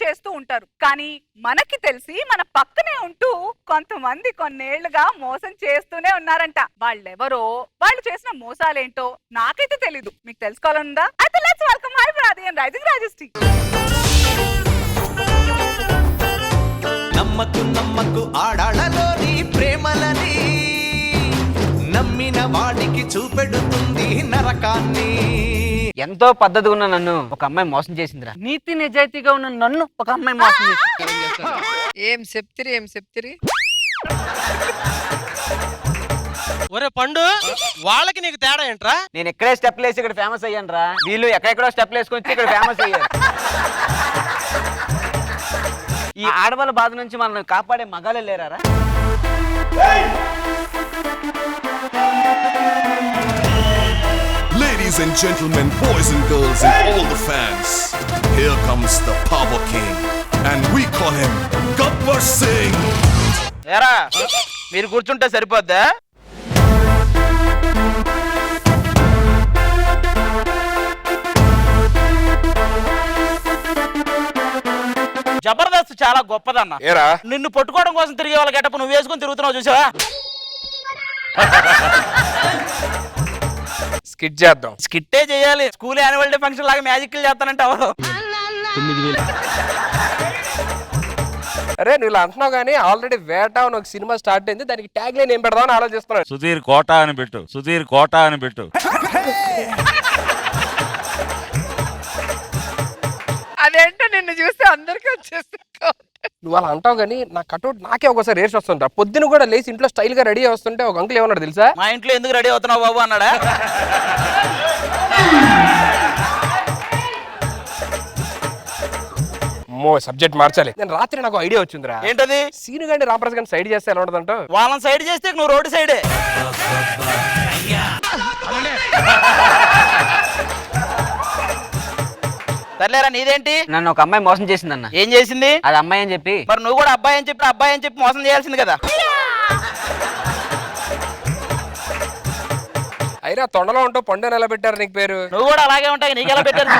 చేస్తూ ఉంటారు. కానీ మనకి తెలిసి మన పక్కనే ఉంటూ కొంతమంది కొన్నేళ్లుగా మోసం చేస్తూనే ఉన్నారంట. వాళ్ళెవరో, వాళ్ళు చేసిన మోసాలేంటో నాకైతే తెలీదు. మీకు తెలుసుకోవాలనుందా? అయితే let's welcome hi brother and rising Rajashri. నమ్మకు నమ్మకు ఆడాళ్ళలోని ప్రేమలని, నమ్మిన వాడికి చూపెడుతుంది నరకాన్ని. ఎంతో పద్ధతిగా ఉన్న నన్ను ఒక అమ్మాయి మోసం చేసిందిరా. నీతి నిజాయితీగా ఉన్న నన్ను ఒక అమ్మాయి మోసం చేసింది. ఏం చెప్తిరి ఒరే పండు, వాళ్ళకి నీకు తేడా ఏంట్రా? నేను ఎక్కడే స్టెప్లు వేసి ఇక్కడ ఫేమస్ అయ్యాను రా. వీళ్ళు ఎక్కడెక్కడో స్టెప్లు వేసుకొని ఇక్కడ ఫేమస్ అయ్యారు. ఈ ఆడవాళ్ళ బాధ నుంచి మనల్ని కాపాడే మగాలే లేరా? Ladies and gentlemen, boys and girls and all the fans, here comes the Power King and we call him Gabbar Singh. ఏరా మీరు కూర్చుంటే సరిపోద్దా? జబర్దస్త్ చాలా గొప్పదన్న. ఏరా నిన్ను పట్టుకోవడం కోసం తిరిగే వాళ్ళ గెటప్ నువ్వు వేసుకుని తిరుగుతున్నావు చూసావా? స్కిట్ చేద్దాం. స్కిట్టే చేయాలి. స్కూల్ యాన్యువల్ డే ఫంక్షన్ లాగా మ్యాజిక్లు చేస్తానంటే అవదు. అరే నువ్వు ఇలా అంటున్నావు కానీ ఆల్రెడీ వేట అని ఒక సినిమా స్టార్ట్ అయింది. దానికి ట్యాగ్ లైన్ ఏం పెడదామని ఆలోచిస్తున్నాను. సుధీర్ కోట అని పెట్టు, సుధీర్ కోట అని పెట్టు. అదేంటో నిన్ను చూస్తే అందరికీ వచ్చేస్తుంది. నువ్వు అలా అంటావు కానీ నా కటౌట్ నాకే ఒకసారి రేస్ వస్తుంటా. పొద్దున కూడా లేచి ఇంట్లో స్టైల్ గా రెడీ వస్తుంటే ఒక అంకుల్ ఏమన్నాడు తెలుసా? మా ఇంట్లో ఎందుకు రెడీ అవుతున్నావు బాబు అన్నాడా? సబ్జెక్ట్ మార్చాలి. నేను రాత్రి నాకు ఐడియా వచ్చిందిరా. ఏంటది? సీను గాని రామరాజు గాని సైడ్ చేస్తే ఎలా ఉంటదంటో. వాళ్ళని సైడ్ చేస్తే నువ్వు రోడ్డు సైడే. సర్లేరా, నీదేంటి? నన్ను ఒక అమ్మాయి మోసం చేసిందన్న. ఏం చేసింది? అది అమ్మాయి అని చెప్పి. మరి నువ్వు కూడా అబ్బాయి అని చెప్పి మోసం చేయాల్సింది కదా. అయినా తొండలో ఉంటావు, పండు ఎలా పెట్టారు నీకు పేరు? నువ్వు కూడా అలాగే ఉంటాయి, నీకు ఎలా పెట్టారు?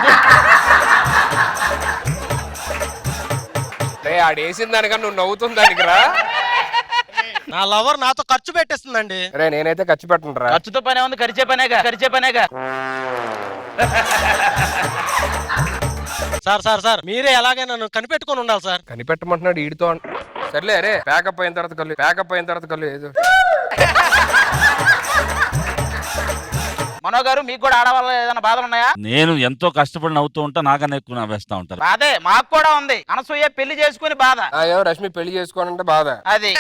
ఆడేసిన దానికన్నా నువ్వు నవ్వుతుంది దానికి రా. నా లవర్ నాతో ఖర్చు పెట్టేస్తుందండి. అరే నేనైతే ఖర్చు పెట్టను రా. ఖర్చుతో పనే ఉంది, ఖర్చే పనేగా. సార్ మీరే ఎలాగే నన్ను కనిపెట్టుకొని ఉండాలి సార్. కనిపెట్టమంటున్నాడు ఈడితో. సర్లే అరే ప్యాకప్ అయిన తర్వాత కళ్ళు ఏదో. మనో గారు, మీకు కూడా ఆడవాళ్ళ ఏదైనా బాధలు ఉన్నాయా? నేను ఎంతో కష్టపడి నవ్వుతూ ఉంటా, నాకన్నా ఎక్కువ నవ్వేస్తా ఉంటారు. బాధే మాకు కూడా ఉంది. అనసూయ పెళ్లి చేసుకుని బాధ. రష్మి పెళ్లి చేసుకోనంటే బాధ. అది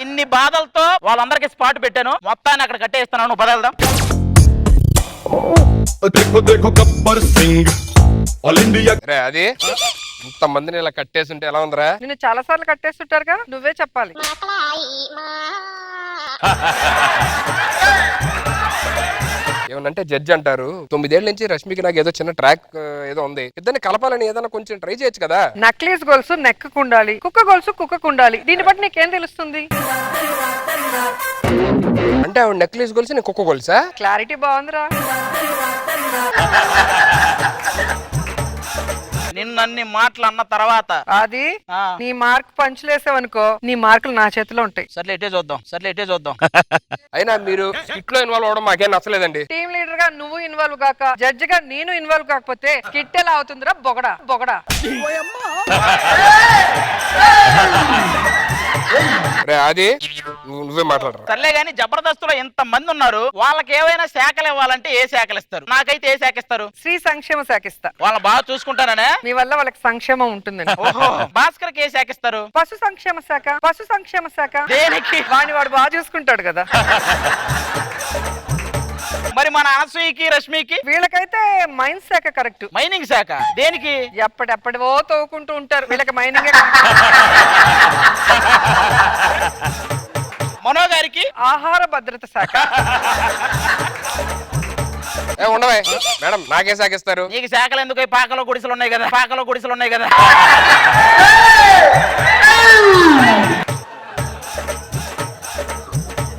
ఇన్ని బాధలతో వాళ్ళందరికీ స్పాట్ పెట్టాను. మొత్తాన్ని అక్కడ కట్టేస్తున్నాను. నువ్వు బదలుదాం. అది ఇంత మందిని ఇలా కట్టేస్తుంటే ఎలా ఉందిరా? నిన్ను చాలా సార్లు కట్టేస్తుంటారుగా, నువ్వే చెప్పాలి. ఏమనంటే జడ్జి అంటారు 9 ఏళ్ల నుంచి రష్మికి నాకు ఏదో చిన్న ట్రాక్ ఏదో ఉంది, ఇద్దరిని కలపాలని ఏదైనా కొంచెం ట్రై చేయొచ్చు కదా. నక్లీస్ గొలుసు నెక్కు ఉండాలి, కుక్క గొలుసు కుక్కకు ఉండాలి. దీన్ని బట్టి నీకేం తెలుస్తుంది? అంటే ఆవిడ నెక్లెస్ గొలుసు నేను కుక్క గొలుసా? క్లారిటీ బాగుందిరా. నిన్నన్ని మాటలు అన్న తర్వాత అది నీ మార్క్ పంచులేసావనుకో, నీ మార్కులు నా చేతిలో ఉంటాయి. సర్లే ఇటే చూద్దాం. అయినా మీరు స్కిట్ లో ఇన్వాల్వ్ అవడం మాకేం నచ్చలేదండి. టీమ్ లీడర్ గా నువ్వు ఇన్వాల్వ్ కాక, జడ్జి గా నేను ఇన్వాల్వ్ కాకపోతే స్కిట్ ఎలా అవుతుందిరా? బొగడా. అది నువ్వే మాట్లాడరా. సర్లే గాని జబర్దస్తులో ఎంత మంది ఉన్నారు, వాళ్ళకి ఏవైనా శాఖలు ఇవ్వాలంటే ఏ శాఖలు ఇస్తారు? నాకైతే ఏ శాఖ ఇస్తారు? శ్రీ సంక్షేమ శాఖ ఇస్తా. వాళ్ళని బాగా చూసుకుంటాననే. మీ వల్ల వాళ్ళకి సంక్షేమం ఉంటుందని. భాస్కర్ కి ఏ శాఖ ఇస్తారు? పశు సంక్షేమ శాఖ. దేనికి? వాడు బాగా చూసుకుంటాడు కదా. మరి మన అనసూయకి రష్మికి వీళ్ళకైతే మైన్స్ శాఖ కరెక్ట్. మైనింగ్ శాఖ దేనికి? ఎప్పటివో తోకుంటూ ఉంటారు, వీళ్ళకి మైనింగ్. మనో గారికి ఆహార భద్రత శాఖ. ఉండవే మేడం, నాకే శాఖ ఇస్తారు? నీకు శాఖలు ఎందుకు? పాకలో గుడిసెలు ఉన్నాయి కదా.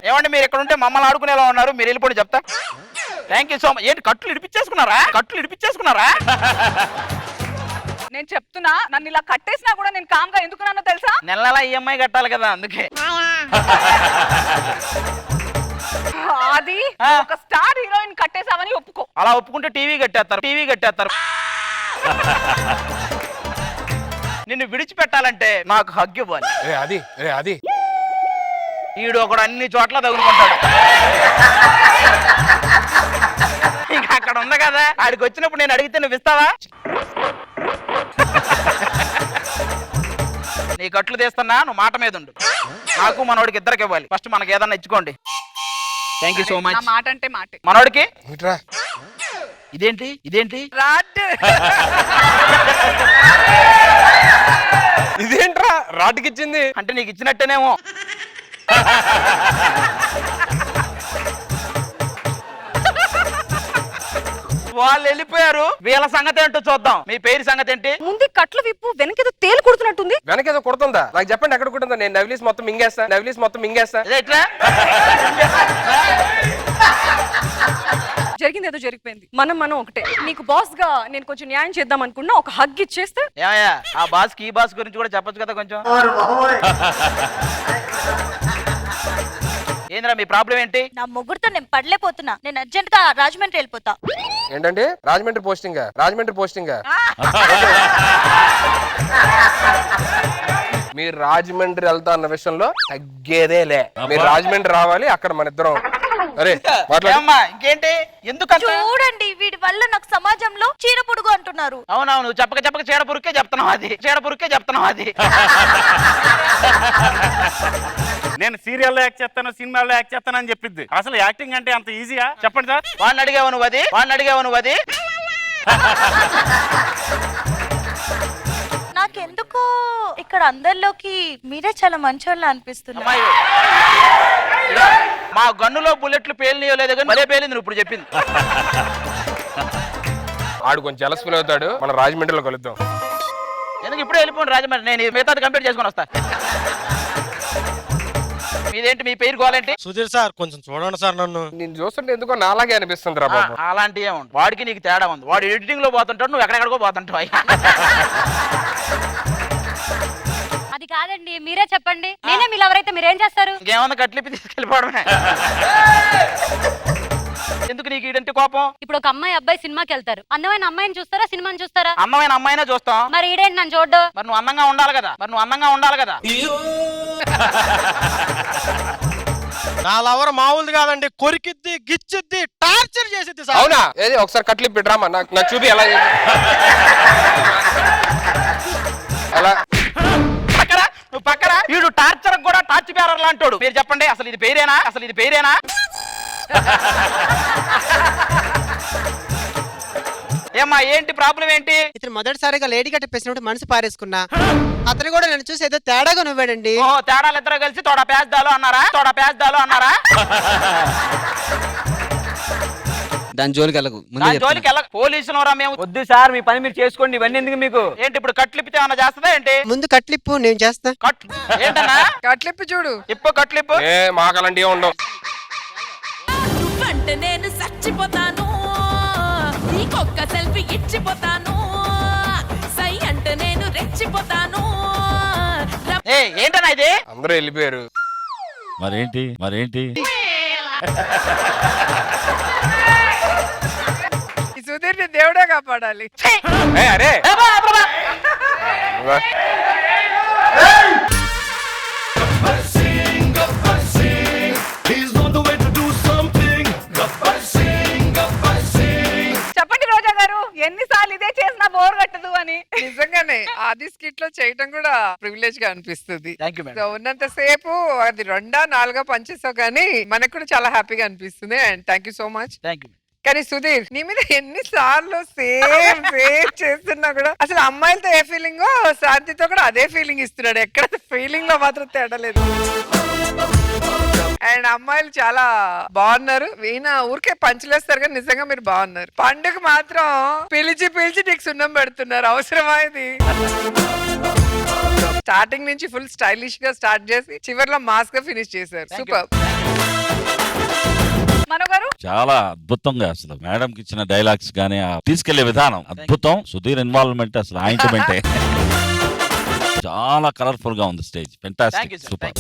ఏమండి, మీరు ఇక్కడ ఉంటే మమ్మల్ని ఆడుకునేలా ఉన్నారు, మీరు వెళ్ళిపోయి చెప్తా. Thank you so much. ఏంటి కట్లు ఇడిపించేసుకున్నారా? నేను చెప్తున్నా, నన్ను ఇలా కట్టేసినా కూడా నేను కామ్ గా ఎందుకున్నానో తెలుసా? నెల నెల ఈఎంఐ కట్టాలి కదా అందుకే. అది ఒక స్టార్ హీరోయిన్ కట్టేసావని ఒప్పుకో. అలా ఒప్పుకుంటే టీవీ కట్టేస్తారు. నిన్ను విడిచిపెట్టాలంటే నాకు హగ్గు ఇవ్వాలి. అది ఈడు ఒకడు అన్ని చోట్ల తగులుకుంటాడు. ఇంకా అక్కడ ఉంది కదా, ఆడికి వచ్చినప్పుడు నేను అడిగితే నువ్వు ఇస్తావా? నీ కట్లు తీస్తున్నా, నువ్వు మాట మీద ఉండు. నాకు మనోడికి ఇద్దరికి ఇవ్వాలి. ఫస్ట్ మనకి ఏదన్నా ఇచ్చుకోండి. Thank you so much. నా మాట అంటే మాటే. మనోడికి ఇట్రా. ఇదేంటి రాడ్. ఇదేంట్రా రాటికిచ్చింది? అంటే నీకు ఇచ్చినట్టేనేమో. వాళ్ళు వెళ్ళిపోయారు, వీళ్ళ సంగతి ఏంటో చూద్దాం. మీ పేరు సంగతి ఏంటి? ముందు కట్లు విప్పు, వెనకేదో తేలు కుడుతున్నట్టుంది. వెనకేదో కొడుతుందా? నాకు చెప్పండి ఎక్కడ కుడుతుందా? నేను నవిలీస్ మొత్తం మింగేస్తా. ఇదే ఎట్లా? జరిగింది ఏదో జరిగిపోయింది. మనం ఒకటే. నీకు బాస్ గా నేను కొంచెం న్యాయం చేద్దాం అనుకున్నా, ఒక హగ్ ఇచ్చేస్తే. ఏమయ్యా, ఆ బాస్ కి ఈ బాస్ గురించి కూడా చెప్పొచ్చు కదా కొంచెం. ఏంద్రా మీ ప్రాబ్లం ఏంటి? నా ముగ్గురుతో నేను పడలేకపోతున్నా. నేను అర్జెంట్ గా రాజమండ్రి వెళ్ళిపోతా. ఏంటంటే రాజమండ్రి పోస్టింగ్ మీరు రాజమండ్రి వెళ్తా అన్న విషయంలో తగ్గేదేలే. మీరు రాజమండ్రి రావాలి, అక్కడ మన ఇద్దరం. అరే ఏమ్మా, ఇంకేంటి? ఎందుకంత? చూడండి, వీడి వల్ల నాకు సమాజంలో చీర పొడుగు అంటున్నారు. అవునవును, చెప్పక చీడపురుకే చెప్తున్నావు అది. నేను సీరియల్లో యాక్ట్ చేస్తాను, సినిమాల్లో యాక్ట్ చేస్తాను అని చెప్పిద్ది. అసలు యాక్టింగ్ అంటే అంత ఈజీయా చెప్పండి సార్? వాడిని అడిగావు నువ్వు అది. నాకెందుకో ఇక్కడ అందరిలోకి మీరే చాలా మంచోళ్ళ అనిపిస్తున్నారు. అమ్మాయి, మా గన్నులో బుల్లెట్లు పేలినయో లేదో కానీ భలే పేలింది నువ్వు ఇప్పుడు చెప్పింది. ఆడు కొంచెం జలస్ ఫీల్ అవుతాడు. మనం రాజమండ్రిలో కలుద్దాం. ఎందుకు ఇప్పుడే వెళ్ళిపోండి రాజమండ్రి, నేను మిగతాది కంప్లీట్ చేసుకొని వస్తా. మీదేంటి, మీ పేరు గోలేంటి? సుధీర్ సార్ కొంచెం చూడండి సార్ నన్ను. నేను చూస్తుంటే ఎందుకో నాలాగే అనిపిస్తుంది రా బాబు. అలాంటి ఏముంది, వాడికి నీకు తేడా ఉంది. వాడు ఎడిటింగ్ లో పోతుంటాడు, నువ్వు ఎక్కడెక్కడికో పోతుంటావు. అది కాదండి, మీరే చెప్పండి. నేనే మీరు ఎవరైతే మీరేం చేస్తారు? ఇంకేమన్నా కట్లిప్పి తీసుకెళ్ళిపోవడమే. ఎందుకు నీకు ఇదంటే కోపం? ఇప్పుడు ఒక అమ్మాయి అబ్బాయి సినిమాకి వెళ్తారు. అందమైన అమ్మాయిని చూస్తారా, సినిమాని చూస్తారా? అందమైన అమ్మాయినే చూస్తాం. మరి ఈడేంటి నన్ను చూడ్డు? మరి నువ్వు అందంగా ఉండాలి కదా. నా లవర్ మామూలు కాదండి, కొరికిద్ది, గిచ్చిద్ది, టార్చర్ చేసిద్ది సార్. అవునా? ఏది ఒకసారి కట్లిప్పి డ్రామా నాకు చూపి ఎలా అలా నువ్వు పక్కన వీడు టార్చర్ కూడా టార్చ్ బేరర్ లాంటోడు. మీరు చెప్పండి, అసలు ఇది పేరేనా? ఏమ్మా, ఏంటి ప్రాబ్లం ఏంటి? ఇతను మొదటిసారిగా లేడీ కట్టిపేసినప్పుడు మనసు పారేసుకున్నా. అతను కూడా నన్ను చూసి ఏదో తేడాగా నువ్వాడండి. ఓ, తేడాలు ఇద్దరు కలిసి తోడ పేస్తాలు అన్నారా? దాని జోలికి వెళ్ళకు. జోలికి వెళ్ళక. పోలీసులు రా మేము. వద్దు సార్, మీ పని మీరు చేసుకోండి. ఇవన్నీ ఎందుకు మీకు? ఏంటి ఇప్పుడు కట్లిప్పితే ఏమన్నా చేస్తుందా ఏంటి? ముందు కట్లిప్పు, నేను చేస్తా. ఏంటన్నా? కట్లిప్పు చూడు. కట్లిప్పు మాకు అలాంటివి ఉండవు. నువ్వంటే నేను చచ్చిపోతాను, నీకొక్క సెల్ఫీ ఇచ్చిపోతాను, సై అంటే నేను రెచ్చిపోతాను. ఏంటన్నా ఇది? అందరూ వెళ్ళిపోయారు. మరేంటి ఈ సుధీర్ని దేవుడే కాపాడాలి. అరే చెప్పండి రోజా గారు, ఎన్నిసార్లు ఇదే చేసినా బోర్ కట్టదు అని. నిజంగానే అది స్కిట్ లో చేయటం కూడా ప్రివిలేజ్ గా అనిపిస్తుంది. Thank you madam. సో ఉన్నంత సేపు అది 2 4 పనిచేసావు కానీ మనకు కూడా చాలా హ్యాపీగా అనిపిస్తుంది. And thank you so much. Thank you. కానీ సుధీర్, నీ మీద ఎన్నిసార్లు సేమ్ చేస్తున్నా కూడా అసలు అమ్మాయిలతో ఏ ఫీలింగ్ శాంతితో కూడా అదే ఫీలింగ్ ఇస్తున్నాడు. ఎక్కడ ఫీలింగ్ లో మాత్రం తేడలేదు. అండ్ అమ్మాయిలు చాలా బాగున్నారు. ఈయన ఊరికే పంచులేస్తారు కానీ నిజంగా మీరు బాగున్నారు. పండుగ మాత్రం పిలిచి నీకు సున్నం పెడుతున్నారు. అవసరమా ఇది? స్టార్టింగ్ నుంచి ఫుల్ స్టైలిష్ గా స్టార్ట్ చేసి చివర్లో మాస్ గా ఫినిష్ చేశారు. సూపర్. మనో గారు చాలా అద్భుతంగా అసలు మేడం కి ఇచ్చిన డైలాగ్స్ గానీ ఆ తీసుకెళ్లే విధానం అద్భుతం. సుధీర్ ఇన్వాల్వ్మెంట్ అసలు ఆయింట్మెంటే. చాలా కలర్ఫుల్ గా ఉంది stage. Thank you, fantastic, sir. Super.